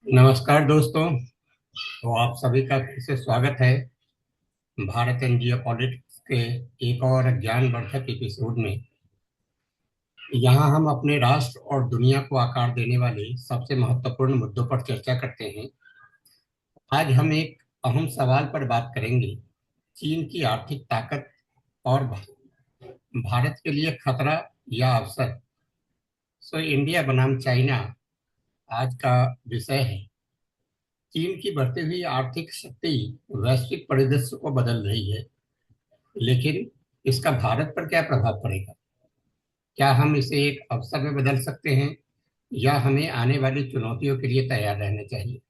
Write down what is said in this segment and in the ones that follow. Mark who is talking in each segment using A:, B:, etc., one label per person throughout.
A: नमस्कार दोस्तों। तो आप सभी का फिर से स्वागत है भारत एंड जियो पॉलिटिक्स के एक और ज्ञानवर्धक एपिसोड में। यहाँ हम अपने राष्ट्र और दुनिया को आकार देने वाले सबसे महत्वपूर्ण मुद्दों पर चर्चा करते हैं। आज हम एक अहम सवाल पर बात करेंगे, चीन की आर्थिक ताकत और भारत के लिए खतरा या अवसर। इंडिया बनाम चाइना आज का विषय है। चीन की बढ़ती हुई आर्थिक शक्ति वैश्विक परिदृश्य को बदल रही है, लेकिन इसका भारत पर क्या प्रभाव पड़ेगा? क्या हम इसे एक अवसर में बदल सकते हैं या हमें आने वाली चुनौतियों के लिए तैयार रहना चाहिए?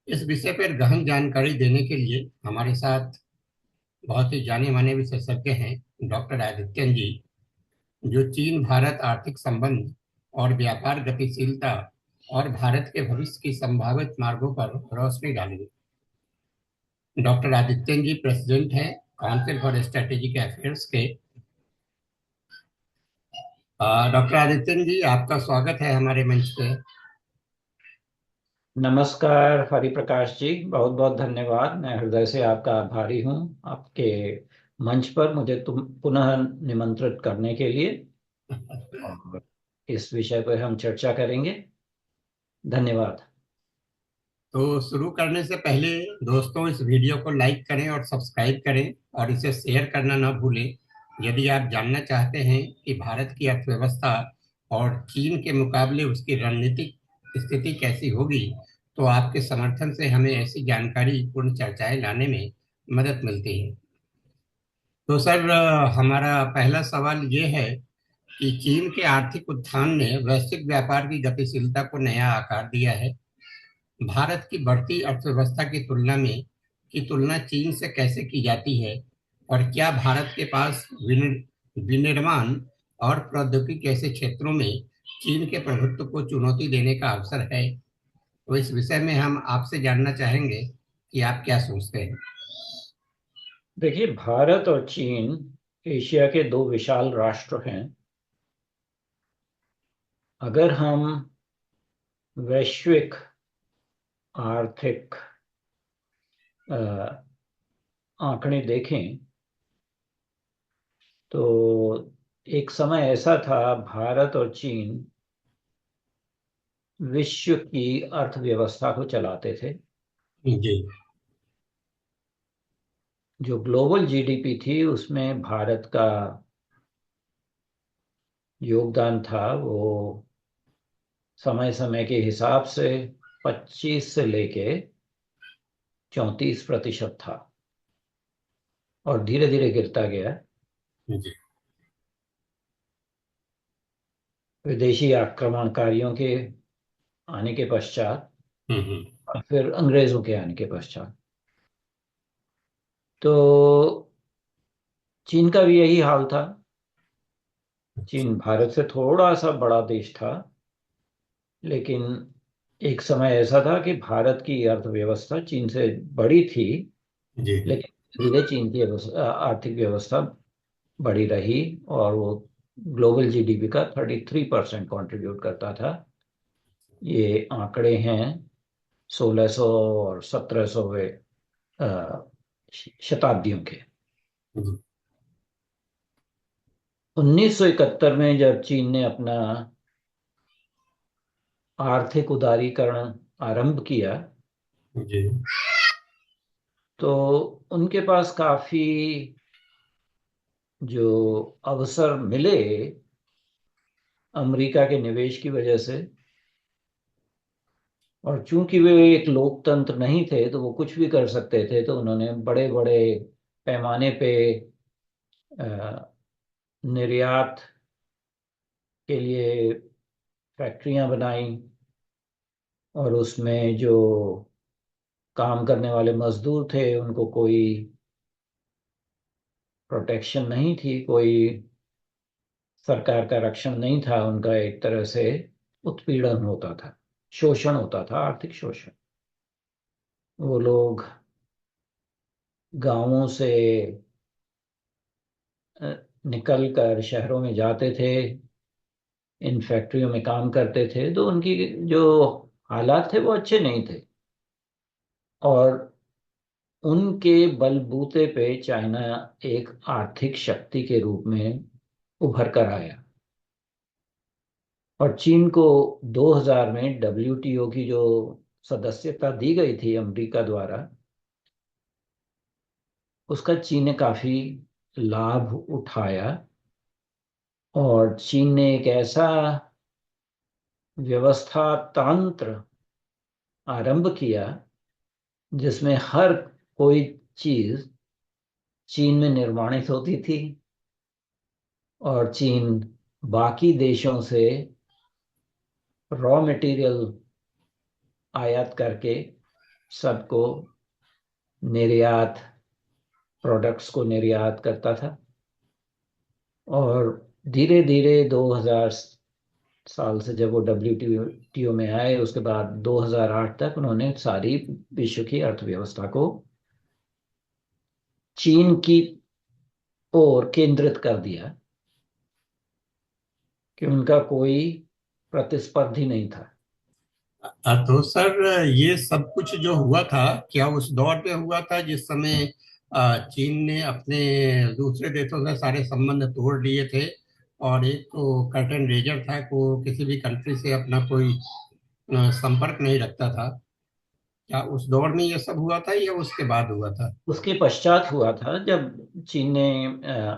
A: इस विषय पर गहन जानकारी देने के लिए हमारे साथ बहुत ही जाने माने विशेषज्ञ हैं, डॉक्टर आदित्यन जी, जो चीन भारत आर्थिक संबंध और व्यापार गतिशीलता और भारत के भविष्य की संभावित मार्गों पर रोशनी डालेंगे। डॉक्टर आदित्यन जी प्रेसिडेंट हैं काउंसिल फॉर स्ट्रेटेजिक अफेयर्स के। डॉक्टर आदित्यन जी, आपका स्वागत है हमारे मंच पे।
B: नमस्कार हरिप्रकाश जी, बहुत बहुत धन्यवाद। मैं हृदय से आपका आभारी हूँ आपके मंच पर मुझे तुम पुनः निमंत्रित करने के लिए। और इस विषय पर हम चर्चा करेंगे। धन्यवाद।
A: तो शुरू करने से पहले दोस्तों, इस वीडियो को लाइक करें और सब्सक्राइब करें और इसे शेयर करना ना भूलें। यदि आप जानना चाहते हैं कि भारत की अर्थव्यवस्था और चीन के मुकाबले उसकी रणनीतिक स्थिति कैसी होगी, तो आपके समर्थन से हमें ऐसी जानकारी पूर्ण चर्चाएं लाने में मदद मिलती है। तो सर, हमारा पहला सवाल ये है कि चीन के आर्थिक उत्थान ने वैश्विक व्यापार की गतिशीलता को नया आकार दिया है। भारत की बढ़ती अर्थव्यवस्था की तुलना चीन से कैसे की जाती है, और क्या भारत के पास विनिर्माण और प्रौद्योगिकी जैसे क्षेत्रों में चीन के प्रभुत्व को चुनौती देने का अवसर है? तो इस विषय में हम आपसे जानना चाहेंगे कि आप क्या सोचते हैं।
B: देखिए, भारत और चीन एशिया के दो विशाल राष्ट्र हैं। अगर हम वैश्विक आर्थिक अ, आंकड़े देखें तो एक समय ऐसा था, भारत और चीन विश्व की अर्थव्यवस्था को चलाते थे।
A: जी।
B: जो ग्लोबल जीडीपी थी उसमें भारत का योगदान था, वो समय समय के हिसाब से 25 से लेके 34% था और धीरे धीरे गिरता गया।
A: जी।
B: विदेशी आक्रमणकारियों के आने के पश्चात
A: हम्म।
B: और फिर अंग्रेजों के आने के पश्चात तो चीन का भी यही हाल था। चीन भारत से थोड़ा सा बड़ा देश था, लेकिन एक समय ऐसा था कि भारत की अर्थव्यवस्था चीन से बड़ी थी,
A: जी।
B: लेकिन धीरे चीन की आर्थिक व्यवस्था बड़ी रही और वो ग्लोबल जीडीपी का 33% कंट्रीब्यूट करता था। ये आंकड़े हैं 1600 और 1700वें शताब्दियों के।
A: जी।
B: 1971 में जब चीन ने अपना आर्थिक उदारीकरण आरंभ किया
A: जी।
B: तो उनके पास काफी जो अवसर मिले अमेरिका के निवेश की वजह से। और चूंकि वे एक लोकतंत्र नहीं थे तो वो कुछ भी कर सकते थे, तो उन्होंने बड़े बड़े पैमाने पे अ, निर्यात के लिए फैक्ट्रियां बनाई। और उसमें जो काम करने वाले मजदूर थे उनको कोई प्रोटेक्शन नहीं थी, कोई सरकार का रक्षण नहीं था। उनका एक तरह से उत्पीड़न होता था, शोषण होता था, आर्थिक शोषण। वो लोग गांवों से निकल कर शहरों में जाते थे, इन फैक्ट्रियों में काम करते थे। तो उनकी जो हालात थे वो अच्छे नहीं थे। और उनके बलबूते पे चाइना एक आर्थिक शक्ति के रूप में उभर कर आया। और चीन को 2000 में डब्ल्यूटीओ की जो सदस्यता दी गई थी अमेरिका द्वारा, उसका चीन ने काफी लाभ उठाया। और चीन ने एक ऐसा व्यवस्था तंत्र आरंभ किया जिसमें हर कोई चीज चीन में निर्माणित होती थी। और चीन बाकी देशों से रॉ मटेरियल आयात करके सबको निर्यात, प्रोडक्ट्स को निर्यात करता था। और धीरे धीरे 2000 साल से जब वो डब्ल्यूटीओ में आए, उसके बाद 2008 तक उन्होंने सारी विश्व की अर्थव्यवस्था को चीन की ओर केंद्रित कर दिया, कि उनका कोई प्रतिस्पर्धी नहीं था।
A: तो सर ये सब कुछ जो हुआ था, क्या उस दौर में हुआ था जिस समय चीन ने अपने दूसरे देशों से सारे संबंध तोड़ लिए थे, और एक तो कर्टन रेजर था को किसी भी कंट्री से अपना कोई संपर्क नहीं रखता था? क्या उस दौर में ये सब हुआ था या उसके बाद हुआ था?
B: उसके पश्चात हुआ था, जब चीन ने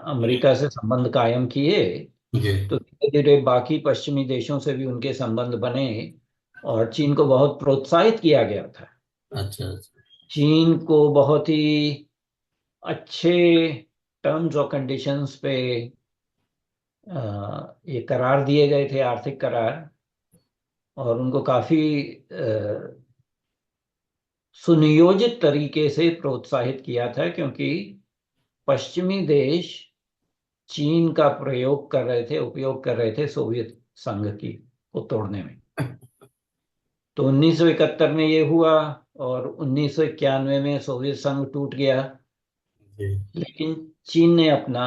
B: अमेरिका से संबंध कायम किए,
A: जी।
B: तो धीरे धीरे बाकी पश्चिमी देशों से भी उनके संबंध बने। और चीन को बहुत प्रोत्साहित किया गया था।
A: अच्छा अच्छा।
B: चीन को बहुत ही अच्छे टर्म्स और कंडीशंस पे ये करार दिए गए थे, आर्थिक करार। और उनको काफी सुनियोजित तरीके से प्रोत्साहित किया था, क्योंकि पश्चिमी देश चीन का प्रयोग कर रहे थे, उपयोग कर रहे थे सोवियत संघ की को तोड़ने में। तो 1971 में ये हुआ, और 1991 में सोवियत संघ टूट गया।
A: जी।
B: लेकिन चीन ने अपना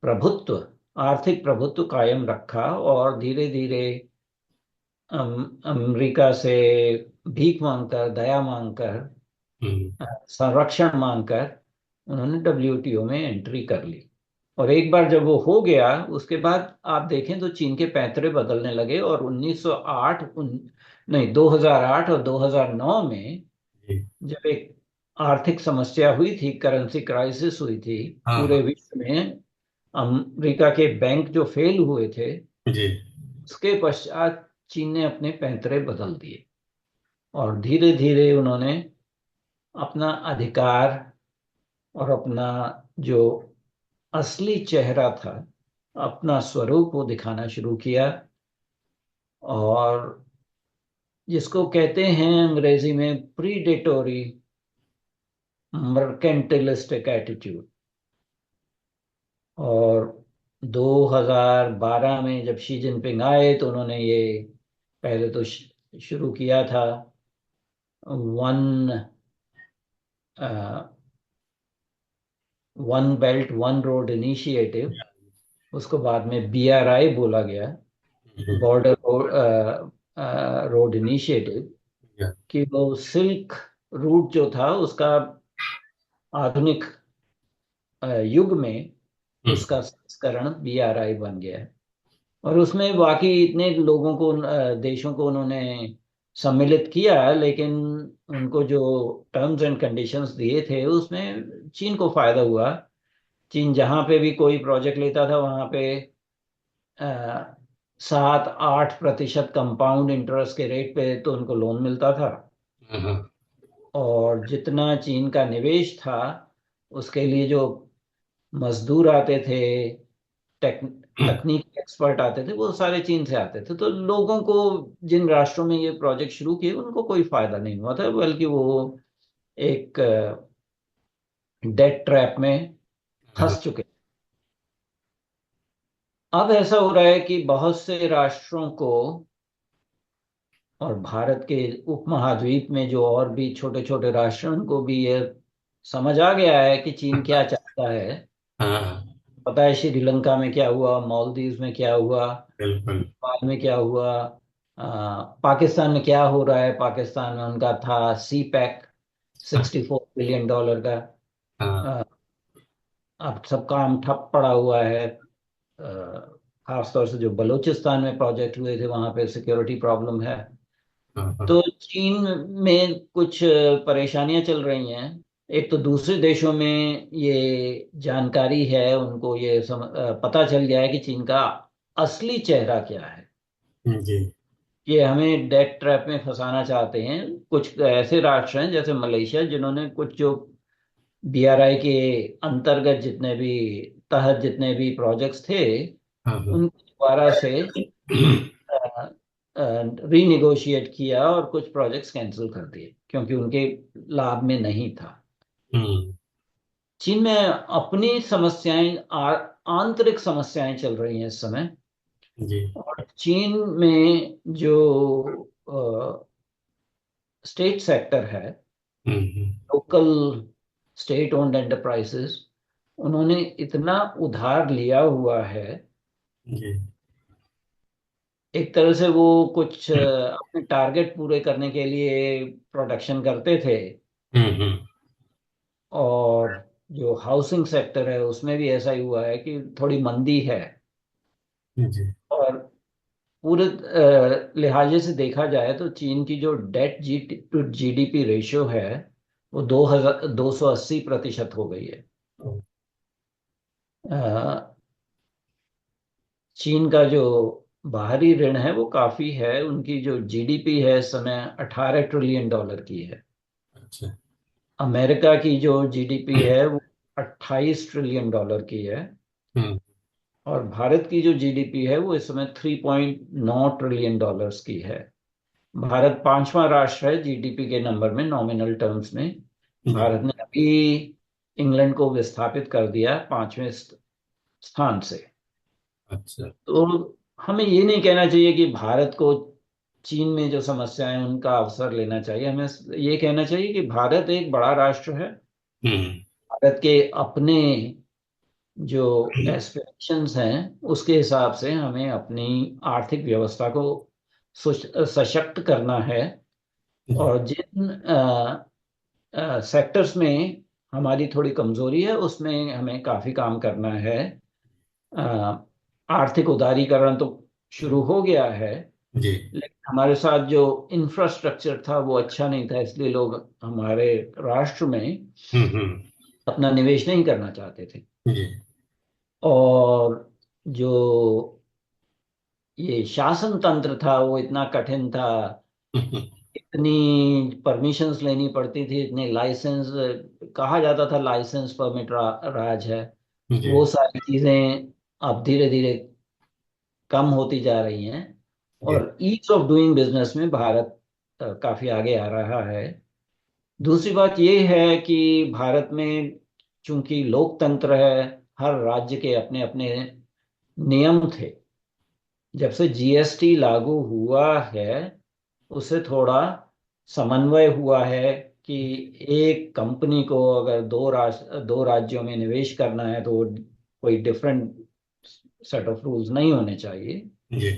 B: प्रभुत्व, आर्थिक प्रभुत्व कायम रखा, और धीरे धीरे अमेरिका से भीख मांगकर, दया मांगकर,
A: हम्म।
B: संरक्षण मांगकर उन्होंने डब्ल्यूटीओ में एंट्री कर ली। और एक बार जब वो हो गया, उसके बाद आप देखें तो चीन के पैंतरे बदलने लगे। और 1908 नहीं, 2008 और 2009 में
A: जी।
B: जब एक आर्थिक समस्या हुई थी, करेंसी क्राइसिस हुई थी
A: हाँ
B: पूरे
A: हाँ।
B: विश्व में, अमेरिका के बैंक जो फेल हुए थे,
A: जी।
B: उसके पश्चात चीन ने अपने पैंतरे बदल दिए। और धीरे धीरे उन्होंने अपना अधिकार और अपना जो असली चेहरा था, अपना स्वरूप वो दिखाना शुरू किया। और जिसको कहते हैं अंग्रेजी में प्रीडेटोरी मर्केंटिलिस्टिक एटीट्यूड। और 2012 में जब शी जिनपिंग आए, तो उन्होंने ये पहले तो शुरू किया था one one belt one road initiative. उसको बाद में बीआरआई बोला गया,
A: हम्म।
B: Border road initiative.
A: या।
B: कि वो सिल्क रूट जो था उसका आधुनिक युग में
A: हम्म।
B: उसका संस्करण बीआरआई बन गया है। और उसमें बाकी इतने लोगों को, देशों को उन्होंने सम्मिलित किया, लेकिन उनको जो टर्म्स एंड कंडीशंस दिए थे उसमें चीन को फायदा हुआ। चीन जहां पे भी कोई प्रोजेक्ट लेता था, वहां पे 7-8% कंपाउंड इंटरेस्ट के रेट पे तो उनको लोन मिलता था।
A: हाँ हाँ।
B: और जितना चीन का निवेश था, उसके लिए जो मजदूर आते थे, टेक तकनीक एक्सपर्ट आते थे, वो सारे चीन से आते थे। तो लोगों को, जिन राष्ट्रों में ये प्रोजेक्ट शुरू किए, उनको कोई फायदा नहीं हुआ था, बल्कि वो एक डेट ट्रैप में
A: हाँ।
B: फंस चुके। अब ऐसा हो रहा है कि बहुत से राष्ट्रों को, और भारत के उपमहाद्वीप में जो और भी छोटे छोटे राष्ट्र हैं, उनको भी ये समझ आ गया है कि चीन क्या चाहता है।
A: हाँ,
B: पता है श्रीलंका में क्या हुआ, मालदीव में क्या हुआ,
A: बिल्कुल।
B: नेपाल में क्या हुआ, पाकिस्तान में क्या हो रहा है, पाकिस्तान में उनका था सी पैक, $64 बिलियन का।
A: हाँ।
B: अ, अब सब काम ठप पड़ा हुआ है। खासतौर से जो बलूचिस्तान में प्रोजेक्ट हुए थे वहां पे सिक्योरिटी प्रॉब्लम है।
A: हाँ। हाँ।
B: तो चीन में कुछ परेशानियां चल रही हैं। एक तो दूसरे देशों में ये जानकारी है, उनको ये पता चल गया है कि चीन का असली चेहरा क्या है।
A: जी।
B: ये हमें डेट ट्रैप में फंसाना चाहते हैं। कुछ ऐसे राष्ट्र हैं जैसे मलेशिया, जिन्होंने कुछ जो बीआरआई के अंतर्गत जितने भी प्रोजेक्ट्स थे,
A: हाँ। हाँ।
B: उनको दोबारा से रीनिगोशिएट किया और कुछ प्रोजेक्ट्स कैंसिल कर दिए क्योंकि उनके लाभ में नहीं था।
A: हम्म।
B: चीन में अपनी समस्याएं, आंतरिक समस्याएं चल रही हैं इस समय।
A: जी।
B: और चीन में जो स्टेट सेक्टर है,
A: हम्म।
B: लोकल स्टेट ओन्ड एंटरप्राइजेस, उन्होंने इतना उधार लिया हुआ है।
A: जी।
B: एक तरह से वो कुछ अपने टारगेट पूरे करने के लिए प्रोडक्शन करते थे।
A: हम्म।
B: और जो हाउसिंग सेक्टर है उसमें भी ऐसा ही हुआ है कि थोड़ी मंदी है।
A: जी।
B: और पूरे लिहाजे से देखा जाए तो चीन की जो डेट जी टू जीडीपी रेशियो है वो 280% हो गई है। अ, चीन का जो बाहरी ऋण है वो काफी है। उनकी जो जीडीपी है इस समय $18 ट्रिलियन की है।
A: अच्छा।
B: अमेरिका की जो जीडीपी है वो $28 ट्रिलियन की है।
A: हम्म।
B: और भारत की जो जीडीपी है वो इस समय $3.9 ट्रिलियन की है। भारत पांचवा राष्ट्र है जीडीपी के नंबर में, नॉमिनल टर्म्स में।
A: जी।
B: भारत ने अभी इंग्लैंड को विस्थापित कर दिया पांचवें स्थान से।
A: अच्छा।
B: तो हमें ये नहीं कहना चाहिए कि भारत को चीन में जो समस्याएं हैं उनका अवसर लेना चाहिए। हमें ये कहना चाहिए कि भारत एक बड़ा राष्ट्र है।
A: हम्म।
B: भारत के अपने जो एस्पिरेशंस हैं उसके हिसाब से हमें अपनी आर्थिक व्यवस्था को सशक्त करना है।
A: जी।
B: और जिन सेक्टर्स में हमारी थोड़ी कमजोरी है उसमें हमें काफी काम करना है। अ, आर्थिक उदारीकरण तो शुरू हो गया है,
A: जी।
B: लेकिन हमारे साथ जो इंफ्रास्ट्रक्चर था वो अच्छा नहीं था, इसलिए लोग हमारे राष्ट्र में
A: हम्म।
B: अपना निवेश नहीं करना चाहते थे।
A: जी।
B: और जो ये शासन तंत्र था वो इतना कठिन था।
A: हम्म।
B: इतनी परमिशंस लेनी पड़ती थी, इतने लाइसेंस, कहा जाता था लाइसेंस परमिट राज है।
A: जी।
B: वो सारी चीजें अब धीरे धीरे कम होती जा रही हैं।
A: जी।
B: और ईज ऑफ डूइंग बिजनेस में भारत काफी आगे आ रहा है। दूसरी बात ये है कि भारत में चूंकि लोकतंत्र है, हर राज्य के अपने अपने नियम थे। जब से जीएसटी लागू हुआ है उससे थोड़ा समन्वय हुआ है कि एक कंपनी को अगर दो राज्यों में निवेश करना है तो कोई डिफरेंट सेट ऑफ रूल्स नहीं होने चाहिए।
A: जी।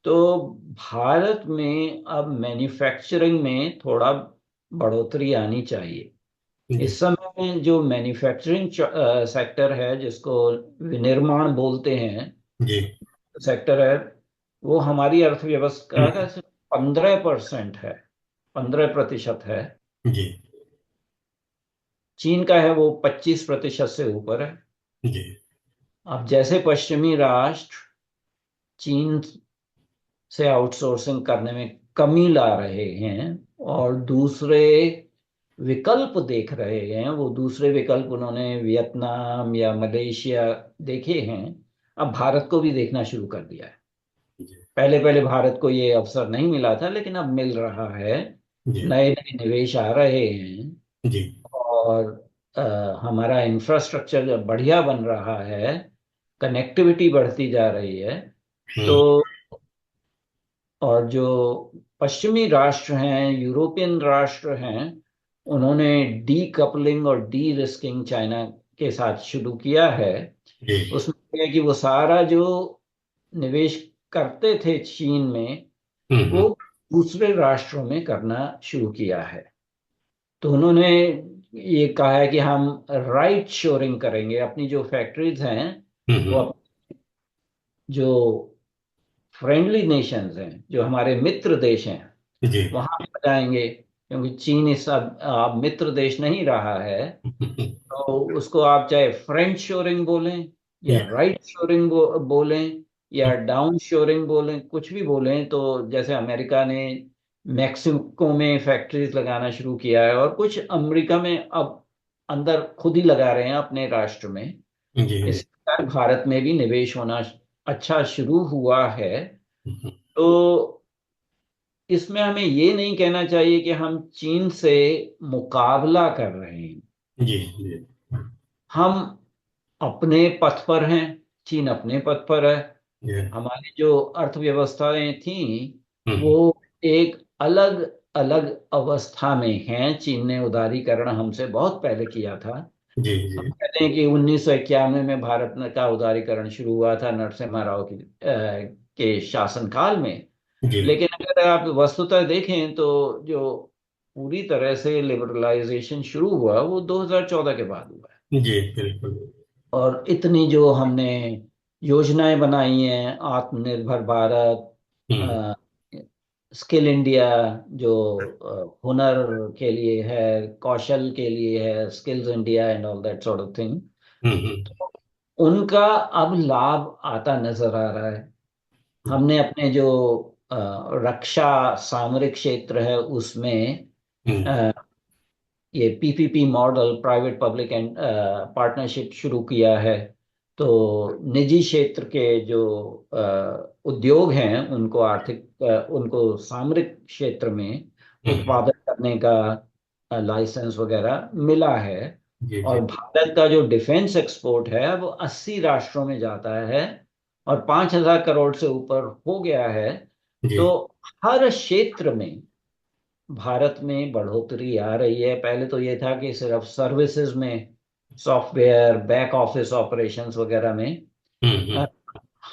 B: तो भारत में अब मैन्युफैक्चरिंग में थोड़ा बढ़ोतरी आनी चाहिए।
A: जी।
B: इस समय जो मैन्युफैक्चरिंग सेक्टर है, जिसको विनिर्माण बोलते हैं,
A: जी।
B: सेक्टर है, वो हमारी अर्थव्यवस्था का सिर्फ 15% है, 15% है।
A: जी।
B: चीन का है वो 25% से ऊपर है।
A: जी।
B: अब जैसे पश्चिमी राष्ट्र चीन से आउटसोर्सिंग करने में कमी ला रहे हैं और दूसरे विकल्प देख रहे हैं, वो दूसरे विकल्प उन्होंने वियतनाम या मलेशिया देखे हैं, अब भारत को भी देखना शुरू कर दिया है।
A: जी।
B: पहले पहले भारत को ये अवसर नहीं मिला था लेकिन अब मिल रहा है।
A: जी।
B: नए नए निवेश आ रहे हैं।
A: जी।
B: और अ, हमारा इंफ्रास्ट्रक्चर जब बढ़िया बन रहा है, कनेक्टिविटी बढ़ती जा रही है। तो
A: हम्म।
B: और जो पश्चिमी राष्ट्र हैं, यूरोपियन राष्ट्र हैं, उन्होंने डी कपलिंग और डी रिस्किंग चाइना के साथ शुरू किया है।
A: जी।
B: उसमें क्या है कि वो सारा जो निवेश करते थे चीन में,
A: हम्म।
B: वो दूसरे राष्ट्रों में करना शुरू किया है। तो उन्होंने ये कहा है कि हम राइट शोरिंग करेंगे, अपनी जो फैक्ट्रीज हैं वो
A: हम्म।
B: जो फ्रेंडली नेशंस हैं, जो हमारे मित्र देश हैं,
A: जी।
B: वहां पर जाएंगे, क्योंकि चीन इस अब मित्र देश नहीं रहा है। तो उसको आप चाहे फ्रेंच शोरिंग बोलें या
A: या।
B: राइट शोरिंग बोलें या डाउन शोरिंग बोलें, कुछ भी बोलें। तो जैसे अमेरिका ने मैक्सिको में फैक्ट्रीज लगाना शुरू किया है, और कुछ अमेरिका में अब अंदर खुद ही लगा रहे हैं अपने राष्ट्र में।
A: जी जी।
B: इस प्रकार भारत में भी निवेश होना अच्छा शुरू हुआ है।
A: हम्म।
B: तो इसमें हमें ये नहीं कहना चाहिए कि हम चीन से मुकाबला कर रहे हैं।
A: जी जी।
B: हम अपने पथ पर हैं, चीन अपने पथ पर है।
A: या।
B: हमारी जो अर्थव्यवस्थाएं थी वो
A: हम्म।
B: एक अलग अलग अवस्था में हैं। चीन ने उदारीकरण हमसे बहुत पहले किया था।
A: जी
B: हम
A: जी।
B: कहते हैं कि 1991 में का उदारीकरण शुरू हुआ था नरसिम्हा राव के शासनकाल में।
A: जी
B: लेकिन अगर आप वस्तुतः देखें तो जो पूरी तरह से लिबरलाइजेशन शुरू हुआ वो 2014 के बाद हुआ है।
A: जी। बिल्कुल।
B: और इतनी जो हमने योजनाएं बनाई हैं, आत्मनिर्भर भारत,
A: हम्म।
B: स्किल इंडिया, जो हुनर के लिए है, कौशल के लिए है, skills India and all that sort of thing,
A: hmm.
B: उनका अब लाभ आता नजर आ रहा है। हमने अपने जो अ, रक्षा सामरिक क्षेत्र है उसमें
A: हम्म।
B: ये PPP model, private public and partnership शुरू किया है। तो निजी क्षेत्र के जो उद्योग हैं उनको उनको सामरिक क्षेत्र में
A: हम्म।
B: उत्पादन करने का लाइसेंस वगैरह मिला है।
A: जी
B: और
A: जी।
B: भारत का जो डिफेंस एक्सपोर्ट है वो 80 राष्ट्रों में जाता है, और 5,000 करोड़ से ऊपर हो गया है।
A: जी
B: तो हर क्षेत्र में भारत में बढ़ोतरी आ रही है। पहले तो ये था कि सिर्फ सर्विसेज में, सॉफ्टवेयर, बैक ऑफिस ऑपरेशंस वगैरह में अ,
A: हम्म।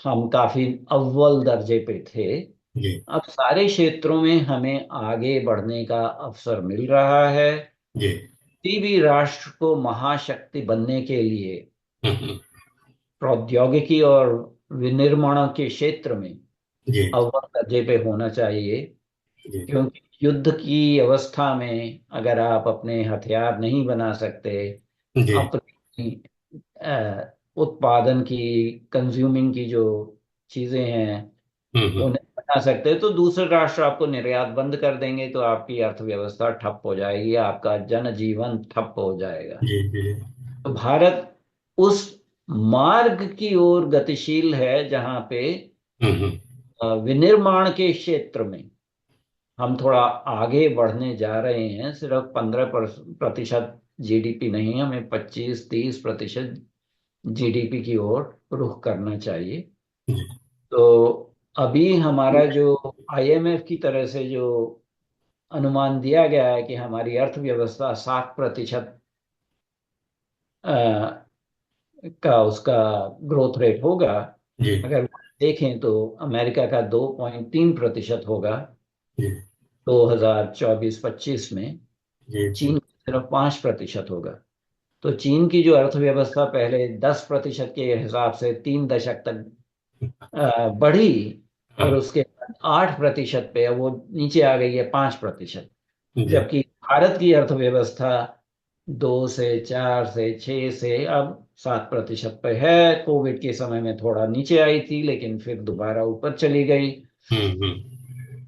B: हम काफी अव्वल दर्जे पे थे।
A: जी
B: अब सारे क्षेत्रों में हमें आगे बढ़ने का अवसर मिल रहा है।
A: जी।
B: किसी भी राष्ट्र को महाशक्ति बनने के लिए
A: हम्म।
B: प्रौद्योगिकी और विनिर्माण के क्षेत्र में
A: जी
B: अव्वल दर्जे पे होना चाहिए।
A: जी।
B: क्योंकि युद्ध की अवस्था में अगर आप अपने हथियार नहीं बना सकते,
A: जी।
B: अपनी उत्पादन की, कंज्यूमिंग की जो चीजें हैं वो
A: हम्म।
B: नहीं बना सकते, तो दूसरे राष्ट्र आपको निर्यात बंद कर देंगे, तो आपकी अर्थव्यवस्था ठप हो जाएगी, आपका जनजीवन ठप हो जाएगा।
A: जी जी।
B: तो भारत उस मार्ग की ओर गतिशील है जहां पे
A: हम्म।
B: विनिर्माण के क्षेत्र में हम थोड़ा आगे बढ़ने जा रहे हैं। सिर्फ 15% जीडीपी नहीं, हमें 25-30% जीडीपी की ओर रुख करना चाहिए।
A: जी
B: तो अभी हमारा जो आईएमएफ की तरह से जो अनुमान दिया गया है कि हमारी अर्थव्यवस्था 7% का उसका ग्रोथ रेट होगा,
A: जी
B: अगर देखें तो अमेरिका का 2.3% होगा
A: जी।
B: 2024-25 में।
A: जी जी।
B: चीन का सिर्फ 5% होगा। तो चीन की जो अर्थव्यवस्था पहले 10% के हिसाब से 3 दशक तक बढ़ी, और
A: हाँ।
B: उसके बाद 8% पे अब वो नीचे आ गई है 5%।
A: जी
B: जबकि भारत की अर्थव्यवस्था 2 से 4 से 6 से अब 7% पे है। कोविड के समय में थोड़ा नीचे आई थी, लेकिन फिर दोबारा ऊपर चली गई।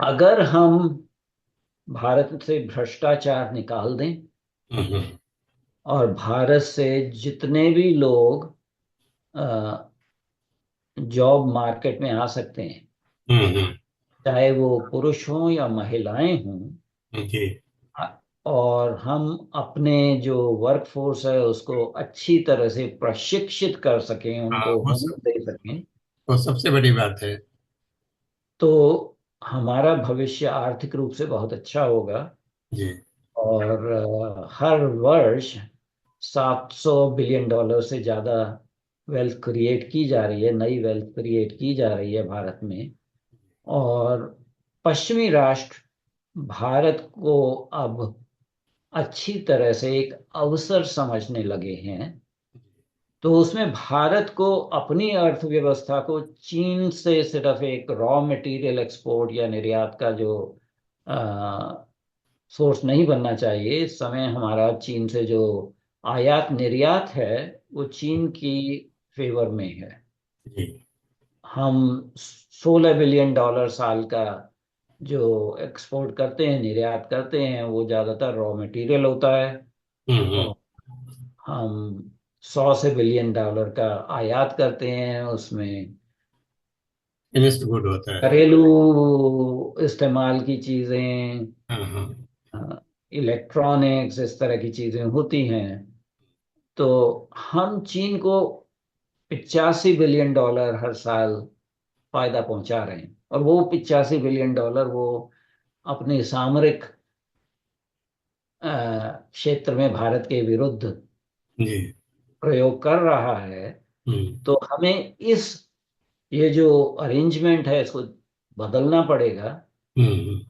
B: अगर हम भारत से भ्रष्टाचार निकाल दें
A: हम्म।
B: और भारत से जितने भी लोग जॉब मार्केट में आ सकते हैं,
A: हम्म।
B: चाहे वो पुरुष हों या महिलाएं हों,
A: जी।
B: और हम अपने जो वर्क फोर्स है उसको अच्छी तरह से प्रशिक्षित कर सकें,
A: हाँ
B: उनको हुनर दे सकें,
A: वो सबसे बड़ी बात है।
B: तो हमारा भविष्य आर्थिक रूप से बहुत अच्छा होगा।
A: जी
B: और हर वर्ष $700 बिलियन से ज्यादा वेल्थ क्रिएट की जा रही है, नई वेल्थ क्रिएट की जा रही है भारत में। और पश्चिमी राष्ट्र भारत को अब अच्छी तरह से एक अवसर समझने लगे हैं। तो उसमें भारत को अपनी अर्थव्यवस्था को चीन से सिर्फ एक रॉ मटेरियल एक्सपोर्ट या निर्यात का जो सोर्स नहीं बनना चाहिए। इस समय हमारा चीन से जो आयात निर्यात है वो चीन की फेवर में है।
A: जी।
B: हम 16 बिलियन डॉलर साल का जो एक्सपोर्ट करते हैं, निर्यात करते हैं, वो ज्यादातर रॉ मटेरियल होता है।
A: हम्म।
B: और हम 100 से बिलियन डॉलर का आयात करते हैं, उसमें
A: फिनिश्ड गुड होता है।
B: घरेलू इस्तेमाल की चीजें,
A: हाँ हाँ।
B: इलेक्ट्रॉनिक्स, इस तरह की चीजें होती हैं। तो हम चीन को 85 बिलियन डॉलर हर साल फायदा पहुंचा रहे हैं, और वो 85 बिलियन डॉलर वो अपने सामरिक क्षेत्र में भारत के विरुद्ध
A: जी।
B: प्रयोग कर रहा है।
A: हम्म
B: तो हमें इस ये जो अरेंजमेंट है इसको बदलना पड़ेगा।
A: हम्म।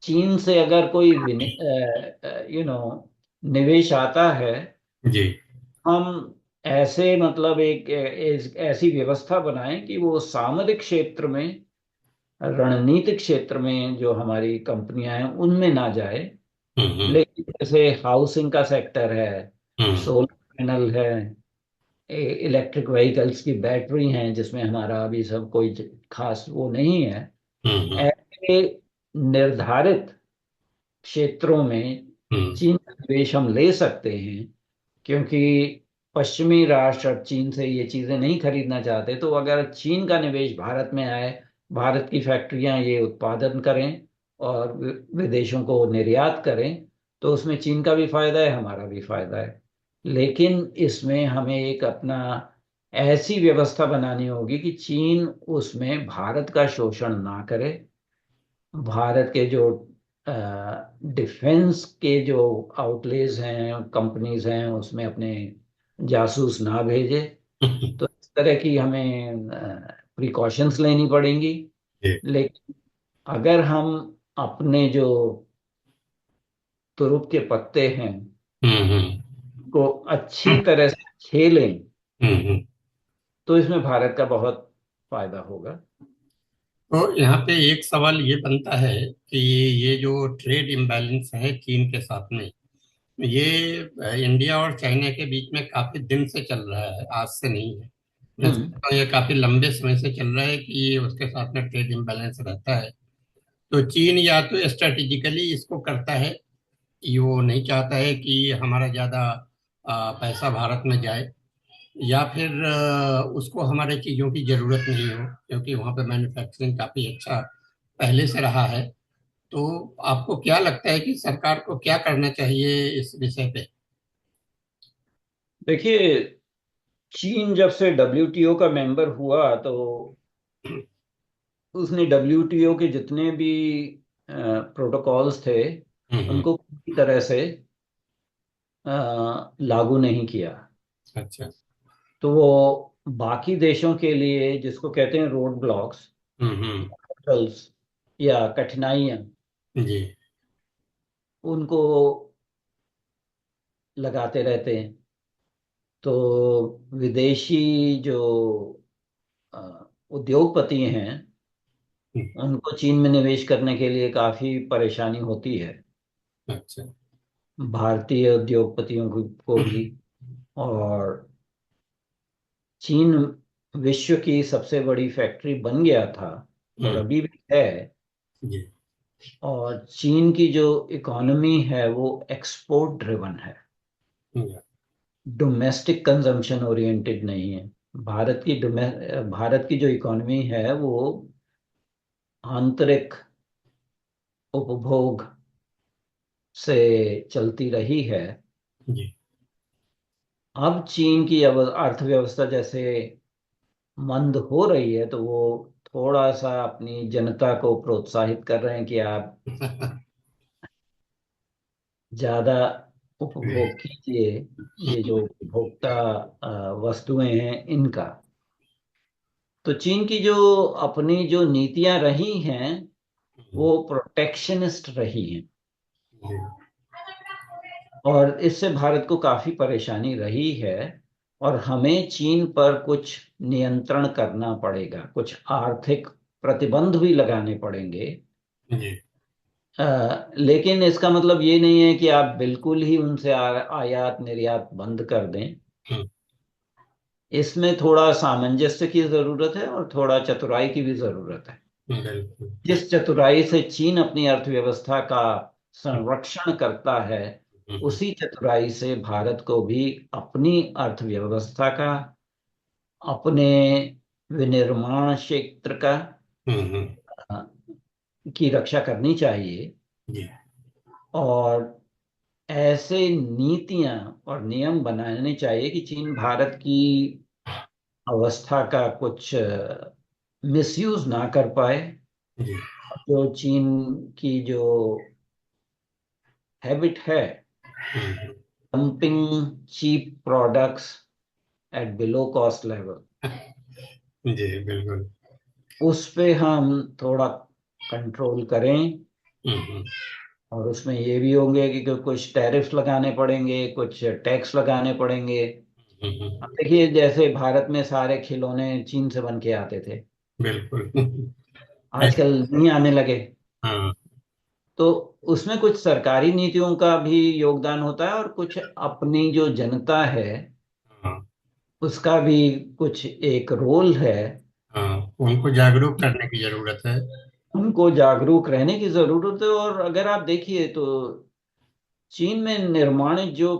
B: चीन से अगर कोई निवेश आता है,
A: जी।
B: हम ऐसे मतलब ऐसी व्यवस्था बनाएं कि वो सामरिक क्षेत्र में, रणनीतिक क्षेत्र में जो हमारी कंपनियां हैं उनमें ना जाए।
A: हम्म।
B: लेकिन जैसे हाउसिंग का सेक्टर है,
A: हम्म
B: सोलर पैनल है, इलेक्ट्रिक व्हीकल्स की बैटरी हैं, जिसमें हमारा अभी सब कोई खास वो नहीं है।
A: हम्म।
B: ऐसे निर्धारित क्षेत्रों में
A: हम्म
B: चीन का निवेश हम ले सकते हैं, क्योंकि पश्चिमी राष्ट्र अब चीन से ये चीजें नहीं खरीदना चाहते। तो अगर चीन का निवेश भारत में आए, भारत की फैक्ट्रियां ये उत्पादन करें और विदेशों को निर्यात करें, तो उसमें चीन का भी फायदा है, हमारा भी फायदा है। लेकिन इसमें हमें एक अपना ऐसी व्यवस्था बनानी होगी कि चीन उसमें भारत का शोषण ना करे, भारत के जो डिफेंस के जो आउटलेज हैं, कंपनीज हैं, उसमें अपने जासूस ना भेजे।
A: हम्म।
B: तो इस तरह की हमें प्रिकॉशंस लेनी पड़ेंगी।
A: जी।
B: लेकिन अगर हम अपने जो तुरुप के पत्ते हैं
A: हम्म।
B: को अच्छी तरह से खेलें,
A: हम्म।
B: तो इसमें भारत का बहुत फायदा होगा।
A: तो यहाँ पे एक सवाल ये बनता है कि ये जो ट्रेड इम्बैलेंस है चीन के साथ में, ये इंडिया और चाइना के बीच में काफी दिन से चल रहा है, आज से नहीं है। मैं
B: हम्म।
A: समझता हूँ ये काफी लंबे समय से चल रहा है कि ये उसके साथ में ट्रेड इम्बैलेंस रहता है। तो चीन या तो स्ट्रेटेजिकली इसको करता है कि वो नहीं चाहता है कि हमारा ज्यादा पैसा भारत में जाए, या फिर उसको हमारे चीजों की जरूरत नहीं हो क्योंकि वहाँ पे मैन्युफैक्चरिंग काफी अच्छा पहले से रहा है। तो आपको क्या लगता है कि सरकार को क्या करना चाहिए इस विषय पे?
B: देखिए, चीन जब से डब्ल्यूटीओ का मेंबर हुआ, तो उसने डब्ल्यूटीओ के जितने भी प्रोटोकॉल्स थे
A: हम्म।
B: उनको पूरी तरह से लागू नहीं किया।
A: अच्छा।
B: तो वो बाकी देशों के लिए, जिसको कहते हैं रोड ब्लॉक्स,
A: हम्म।
B: या कठिनाइयां,
A: जी।
B: उनको लगाते रहते हैं। तो विदेशी जो अ, उद्योगपति हैं,
A: हम्म।
B: उनको चीन में निवेश करने के लिए काफी परेशानी होती है,
A: अच्छा।
B: भारतीय उद्योगपतियों को भी। और चीन विश्व की सबसे बड़ी फैक्ट्री बन गया था, और
A: हम्म।
B: अभी भी है।
A: जी।
B: और चीन की जो इकोनॉमी है वो एक्सपोर्ट ड्रिवन है,
A: हम्म।
B: डोमेस्टिक कंजम्पशन ओरिएंटेड नहीं है। भारत की जो इकोनॉमी है वो आंतरिक उपभोग से चलती रही है।
A: जी।
B: अब चीन की अर्थव्यवस्था जैसे मंद हो रही है, तो वो थोड़ा सा अपनी जनता को प्रोत्साहित कर रहे हैं कि आप ज्यादा उपभोग कीजिए, ये जो उपभोक्ता वस्तुएं हैं इनका। तो चीन की जो अपनी जो नीतियां रही हैं, वो प्रोटेक्शनिस्ट रही हैं।
A: जी।
B: और इससे भारत को काफी परेशानी रही है। और हमें चीन पर कुछ नियंत्रण करना पड़ेगा, कुछ आर्थिक प्रतिबंध भी लगाने पड़ेंगे।
A: जी।
B: लेकिन इसका मतलब ये नहीं है कि आप बिल्कुल ही उनसे आयात निर्यात बंद कर दें।
A: हम्म,
B: इसमें थोड़ा सामंजस्य की जरूरत है और थोड़ा चतुराई की भी जरूरत है।
A: बिल्कुल।
B: जिस चतुराई से चीन अपनी अर्थव्यवस्था का संरक्षण करता है,
A: हम्म,
B: उसी चतुराई से भारत को भी अपनी अर्थव्यवस्था का, अपने विनिर्माण क्षेत्र का
A: हम्म,
B: अ, की रक्षा करनी चाहिए।
A: जी।
B: और ऐसे नीतियां और नियम बनाने चाहिए कि चीन भारत की अवस्था का कुछ मिसयूज ना कर पाए।
A: जी।
B: जो चीन की जो हैबिट है,
A: hmm,
B: dumping cheap products at below cost level,
A: जी बिल्कुल।
B: उस पे हम थोड़ा कंट्रोल करें।
A: हम्म,
B: और उसमें ये भी होंगे कि कुछ टैरिफ्स लगाने पड़ेंगे, कुछ टैक्स लगाने पड़ेंगे। अब
A: हम्म,
B: देखिए, जैसे भारत में सारे खिलौने चीन से बन के आते थे,
A: बिल्कुल।
B: आजकल नहीं आने लगे।
A: हाँ।
B: तो उसमें कुछ सरकारी नीतियों का भी योगदान होता है और कुछ अपनी जो जनता है
A: हाँ।
B: उसका भी कुछ एक रोल है।
A: हाँ, उनको जागरूक करने की जरूरत है।
B: उनको जागरूक रहने की जरूरत है। और अगर आप देखिए तो चीन में निर्माणित जो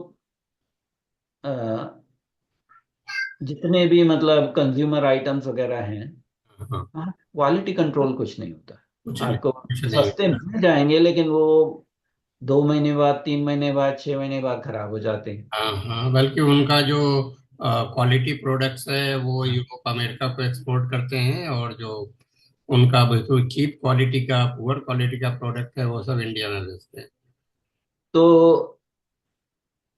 B: अ, जितने भी मतलब कंज्यूमर आइटम्स वगैरह हैं,
A: हाँ,
B: हाँ, क्वालिटी कंट्रोल कुछ नहीं होता।
A: कुछ नहीं,
B: आपको
A: कुछ नहीं।
B: सस्ते मिल जाएंगे, लेकिन वो 2 महीने बाद, 3 महीने बाद, 6 महीने बाद खराब हो जाते हैं।
A: हाँ हाँ, बल्कि उनका जो क्वालिटी प्रोडक्ट्स है वो यूरोप अमेरिका को एक्सपोर्ट करते हैं, और जो उनका बिल्कुल चीप क्वालिटी का, पुअर क्वालिटी का प्रोडक्ट है वो सब इंडिया में बेचते हैं।
B: तो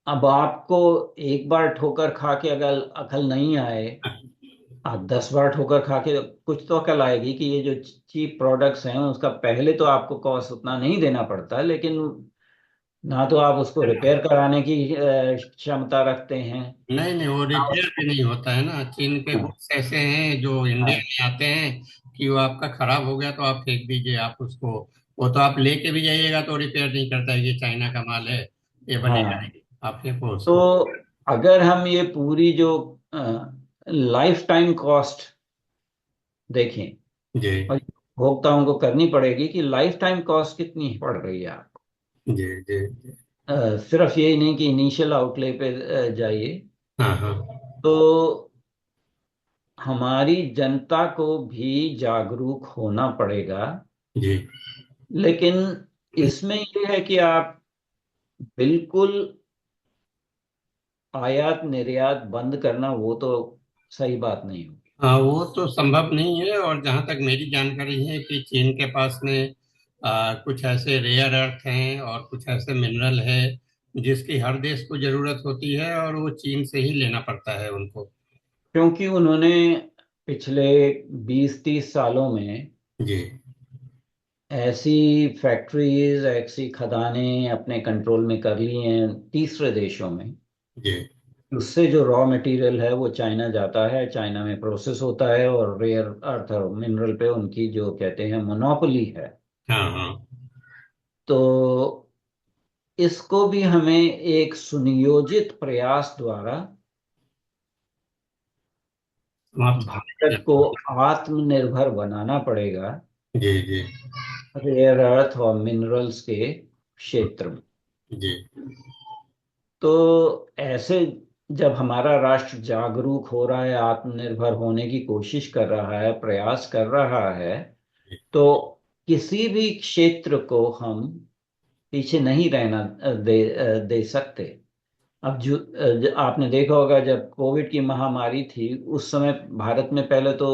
B: अब आपको एक बार ठोकर खा के अगर अकल नहीं आए, आप 10 बार ठोकर खा के कुछ तो अकल आएगी कि ये जो चीप प्रोडक्ट्स हैं उसका पहले तो आपको कॉस्ट उतना नहीं देना पड़ता, लेकिन ना तो आप उसको रिपेयर कराने की क्षमता रखते हैं।
A: नहीं नहीं, वो
B: ना
A: रिपेयर भी
B: उसको
A: नहीं होता है ना। चीन के
B: हाँ,
A: गुड्स ऐसे हैं जो इंडिया
B: हाँ,
A: में आते हैं कि वो आपका खराब हो गया तो आप फेंक दीजिए, आप उसको, वो तो आप लेके भी जाइएगा तो रिपेयर नहीं करता है, ये चाइना का माल है, ये बनेगा
B: हाँ।
A: नहीं, आप फेंको
B: तो
A: उसको।
B: अगर हम ये पूरी जो लाइफ टाइम कॉस्ट देखें,
A: जी।
B: और उपभोक्ताओं को करनी पड़ेगी कि लाइफ टाइम कॉस्ट कितनी पड़ रही है आपको।
A: जी। जी। जी।
B: सिर्फ यही नहीं कि इनिशियल आउटले पे जाइए।
A: हाँ हाँ।
B: तो हमारी जनता को भी जागरूक होना पड़ेगा।
A: जी।
B: लेकिन इसमें यह है कि आप बिल्कुल आयात निर्यात बंद करना, वो तो सही बात नहीं होगी।
A: हाँ, वो तो संभव नहीं है। और जहाँ तक मेरी जानकारी है कि चीन के पास में कुछ ऐसे रेयर अर्थ हैं और कुछ ऐसे मिनरल है जिसकी हर देश को जरूरत होती है, और वो चीन से ही लेना पड़ता है उनको।
B: क्योंकि उन्होंने पिछले 20-30 सालों में
A: जी।
B: ऐसी फैक्ट्रीज, ऐसी खदानें अपने कंट्रोल में कर ली हैं तीसरे देशों में।
A: जी।
B: उससे जो रॉ मटेरियल है वो चाइना जाता है, चाइना में प्रोसेस होता है, और रेयर अर्थ और मिनरल पे उनकी जो कहते हैं मोनोपोली है।
A: हाँ हाँ।
B: तो इसको भी हमें एक सुनियोजित प्रयास द्वारा
A: समाप्त करने
B: भारत को
A: की
B: आत्मनिर्भर बनाना पड़ेगा
A: जी। जी।
B: रेयर अर्थ और मिनरल्स के क्षेत्र में।
A: जी।
B: तो ऐसे जब हमारा राष्ट्र जागरूक हो रहा है, आत्मनिर्भर होने की कोशिश कर रहा है, प्रयास कर रहा है, तो किसी भी क्षेत्र को हम पीछे नहीं रहना दे सकते। अब आपने देखा होगा जब कोविड की महामारी थी, उस समय भारत में पहले तो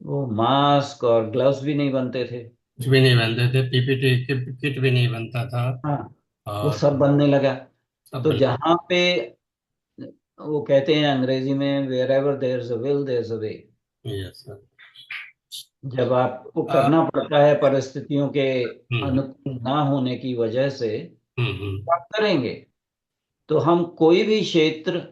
B: वो मास्क और ग्लव्स भी नहीं बनते थे।
A: कुछ भी नहीं बनते थे, पीपीटी किट भी नहीं बनता था।
B: हाँ, वो
A: और
B: सब बनने लगा।
A: सब
B: तो
A: बन।
B: जहाँ पे वो कहते हैं अंग्रेजी में, wherever there is a will there is a way.
A: Yes sir.
B: जब आपको
A: अ,
B: करना पड़ता है परिस्थितियों के
A: हम्म
B: अनुकूल ना होने की वजह से,
A: हम्म।
B: तो आप करेंगे। तो हम कोई भी क्षेत्र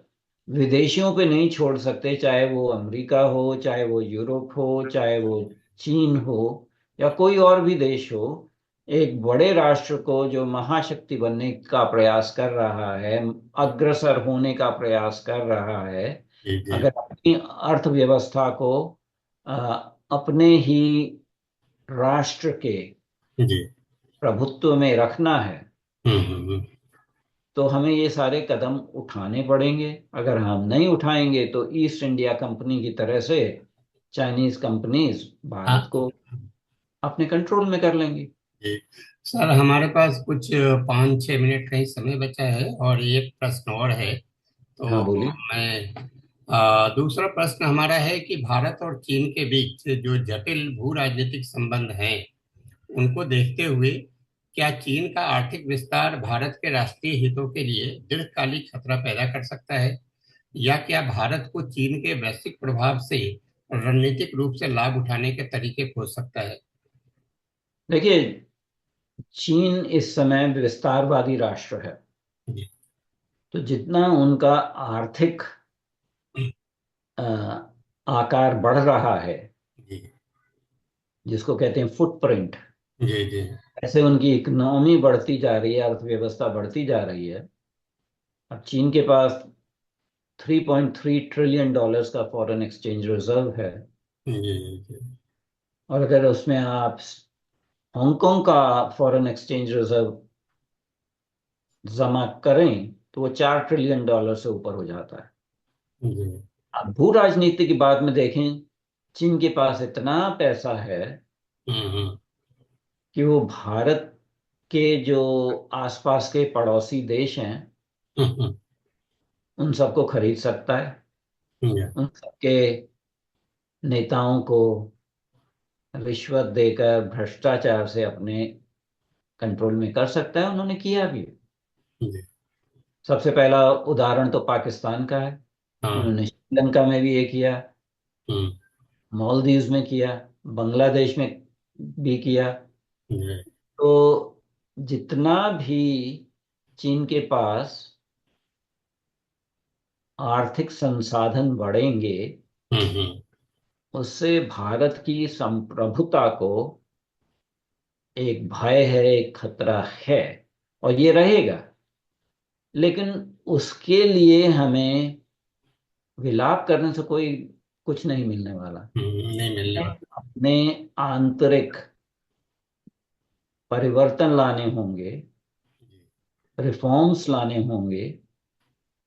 B: विदेशियों पे नहीं छोड़ सकते, चाहे वो अमेरिका हो, चाहे वो यूरोप हो, चाहे वो चीन हो, या कोई और भी देश हो। एक बड़े राष्ट्र को जो महाशक्ति बनने का प्रयास कर रहा है, अग्रसर होने का प्रयास कर रहा है,
A: जी जी
B: अगर अपनी अर्थव्यवस्था को अ, अपने ही राष्ट्र के
A: जी।
B: प्रभुत्व में रखना है,
A: हम्म।
B: तो हमें ये सारे कदम उठाने पड़ेंगे। अगर हम नहीं उठाएंगे तो ईस्ट इंडिया कंपनी की तरह से चाइनीज कंपनीज भारत
A: हाँ
B: को अपने कंट्रोल में कर लेंगी।
A: जी। सर, हमारे पास कुछ 5-6 मिनट का ही समय बचा है और एक प्रश्न और है।
B: हाँ
A: तो
B: बोलिए।
A: मैं दूसरा प्रश्न हमारा है कि भारत और चीन के बीच जो जटिल भू राजनीतिक संबंध हैं, उनको देखते हुए क्या चीन का आर्थिक विस्तार भारत के राष्ट्रीय हितों के लिए दीर्घकालिक खतरा पैदा कर सकता है, या क्या भारत को चीन के वैश्विक प्रभाव से रणनीतिक रूप से लाभ उठाने के तरीके खोज सकता है?
B: देखिए, चीन इस समय विस्तारवादी राष्ट्र है।
A: जी
B: तो जितना उनका आर्थिक अ, आकार बढ़ रहा है,
A: जी
B: जिसको कहते हैं फुटप्रिंट,
A: जी जी
B: ऐसे उनकी इकोनॉमी बढ़ती जा रही है, अर्थव्यवस्था बढ़ती जा रही है। अब चीन के पास 3.3 ट्रिलियन डॉलर्स का फॉरेन एक्सचेंज रिजर्व है।
A: जी जी
B: और अगर उसमें आप हांगकांग का फॉरेन एक्सचेंज रिजर्व जमा करें तो वो 4 ट्रिलियन डॉलर से ऊपर हो जाता है।
A: जी।
B: अब भू राजनीति की बात में देखें, चीन के पास इतना पैसा है
A: हम्म।
B: कि वो भारत के जो आसपास के पड़ोसी देश हैं,
A: हम्म।
B: उन सबको खरीद सकता है।
A: जी
B: उन सबके नेताओं को रिश्वत देकर भ्रष्टाचार से अपने कंट्रोल में कर सकता है। उन्होंने किया भी है।
A: जी।
B: सबसे पहला उदाहरण तो पाकिस्तान का है।
A: हाँ।
B: उन्होंने श्रीलंका में भी ये किया,
A: हम्म।
B: मालदीव्स में किया, बांग्लादेश में भी किया।
A: जी।
B: तो जितना भी चीन के पास आर्थिक संसाधन बढ़ेंगे,
A: हम्म।
B: उससे भारत की संप्रभुता को एक भय है, एक खतरा है, और ये रहेगा। लेकिन उसके लिए हमें विलाप करने से कोई कुछ नहीं मिलने वाला।
A: नहीं मिलने
B: हमें
A: वाला।
B: अपने आंतरिक परिवर्तन लाने होंगे, रिफॉर्म्स लाने होंगे,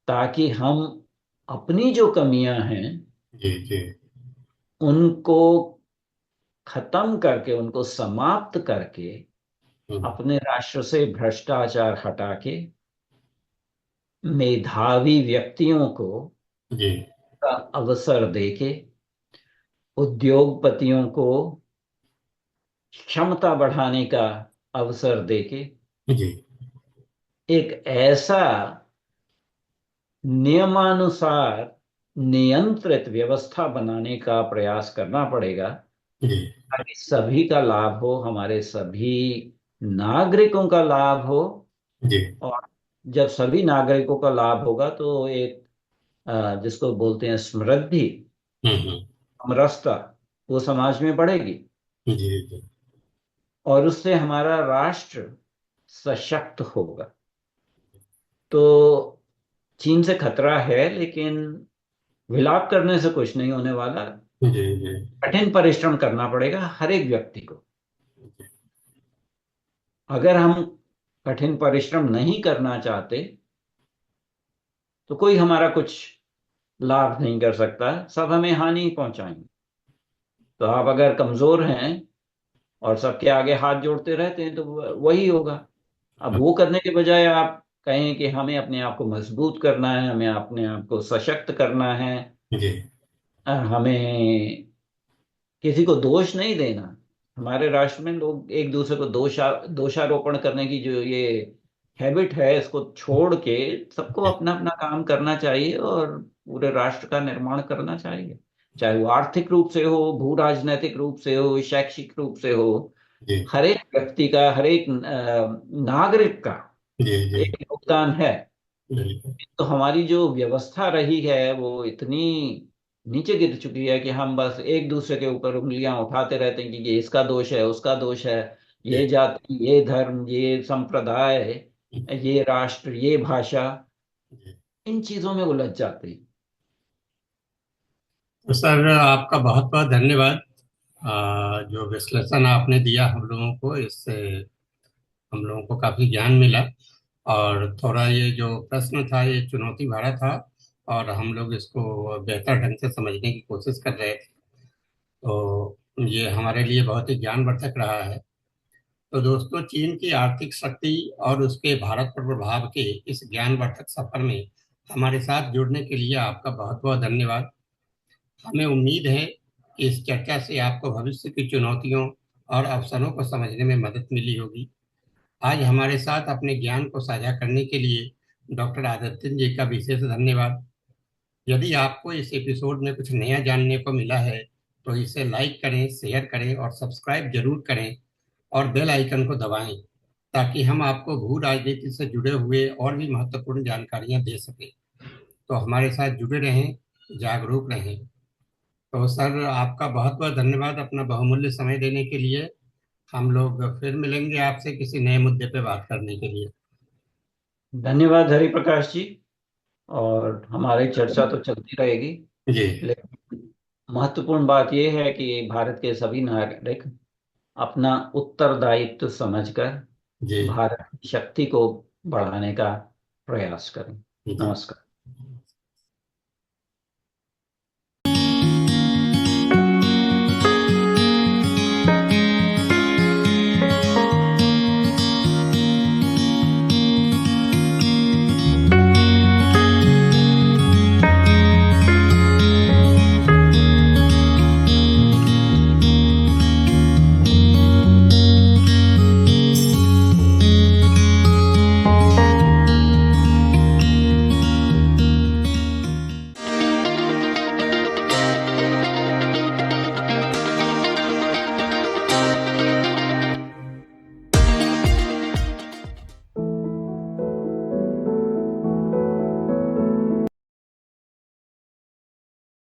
B: ताकि हम अपनी जो कमियां हैं
A: जी जी।
B: उनको खत्म करके, उनको समाप्त करके,
A: हम्म।
B: अपने राष्ट्र से भ्रष्टाचार हटा के मेधावी व्यक्तियों को
A: जी
B: का अवसर देके, उद्योगपतियों को क्षमता बढ़ाने का अवसर देके,
A: जी
B: एक ऐसा नियमानुसार नियंत्रित व्यवस्था बनाने का प्रयास करना पड़ेगा,
A: जी
B: ताकि सभी का लाभ हो, हमारे सभी नागरिकों का लाभ हो।
A: जी।
B: और जब सभी नागरिकों का लाभ होगा तो एक जिसको बोलते हैं समृद्धि,
A: हम्म।
B: समरसता, वो समाज में बढ़ेगी।
A: जी जी
B: और उससे हमारा राष्ट्र सशक्त होगा। तो चीन से खतरा है, लेकिन विलाप करने से कुछ नहीं होने वाला।
A: जी जी।
B: कठिन परिश्रम करना पड़ेगा हर एक व्यक्ति को। अगर हम कठिन परिश्रम नहीं करना चाहते तो कोई हमारा कुछ लाभ नहीं कर सकता, सब हमें हानि ही पहुंचाएंगे। तो आप अगर कमजोर हैं और सबके आगे हाथ जोड़ते रहते हैं तो वही होगा। अब वो करने के बजाय आप कहें कि हमें अपने आप को मजबूत करना है, हमें अपने आप को सशक्त करना है,
A: जी
B: हमें किसी को दोष नहीं देना। हमारे राष्ट्र में लोग एक दूसरे को दोषारोपण करने की जो ये हैबिट है, इसको छोड़ के सबको अपना अपना काम करना चाहिए और पूरे राष्ट्र का निर्माण करना चाहिए। चाहे वो आर्थिक रूप से हो, भू राजनीतिक रूप से हो, शैक्षिक रूप से हो।
A: जी
B: हर एक व्यक्ति का, हर एक नागरिक का
A: जी जी।
B: एक योगदान है।
A: बिल्कुल।
B: तो हमारी जो व्यवस्था रही है वो इतनी नीचे गिर चुकी है कि हम बस एक दूसरे के ऊपर उंगलियां उठाते रहते हैं कि ये इसका दोष है, उसका दोष है,
A: जी
B: ये जाति, ये धर्म, ये संप्रदाय, ये राष्ट्र, ये भाषा,
A: जी।
B: इन चीजों में उलझ जाते हैं।
A: तो सर आपका बहुत बहुत धन्यवाद। जो विश्लेषण आपने दिया हम लोगों को, इससे हम लोगों को काफी ज्ञान मिला। और थोड़ा ये जो प्रश्न था ये चुनौती भरा था, और हम लोग इसको बेहतर ढंग से समझने की कोशिश कर रहे थे। तो ये हमारे लिए बहुत ही ज्ञानवर्धक रहा है। तो दोस्तों, चीन की आर्थिक शक्ति और उसके भारत पर प्रभाव के इस ज्ञानवर्धक सफर में हमारे साथ जुड़ने के लिए आपका बहुत बहुत धन्यवाद। हमें उम्मीद है कि इस चर्चा से आपको भविष्य की चुनौतियों और अवसरों को समझने में मदद मिली होगी। आज हमारे साथ अपने ज्ञान को साझा करने के लिए डॉक्टर आदित्य जी का विशेष धन्यवाद। यदि आपको इस एपिसोड में कुछ नया जानने को मिला है तो इसे लाइक करें, शेयर करें और सब्सक्राइब जरूर करें, और बेल आइकन को दबाएं, ताकि हम आपको भू राजनीति से जुड़े हुए और भी महत्वपूर्ण जानकारियां दे सकें। तो हमारे साथ जुड़े रहें, जागरूक रहें। तो सर आपका बहुत बहुत धन्यवाद अपना बहुमूल्य समय देने के लिए। हम लोग फिर मिलेंगे आपसे किसी नए मुद्दे पे बात करने के लिए।
B: धन्यवाद हरिप्रकाश जी। और हमारी चर्चा तो चलती रहेगी,
A: जी
B: लेकिन महत्वपूर्ण बात यह है कि भारत के सभी नागरिक अपना उत्तरदायित्व समझकर
A: जी
B: भारत की शक्ति को बढ़ाने का प्रयास करें।
A: जी।
B: नमस्कार।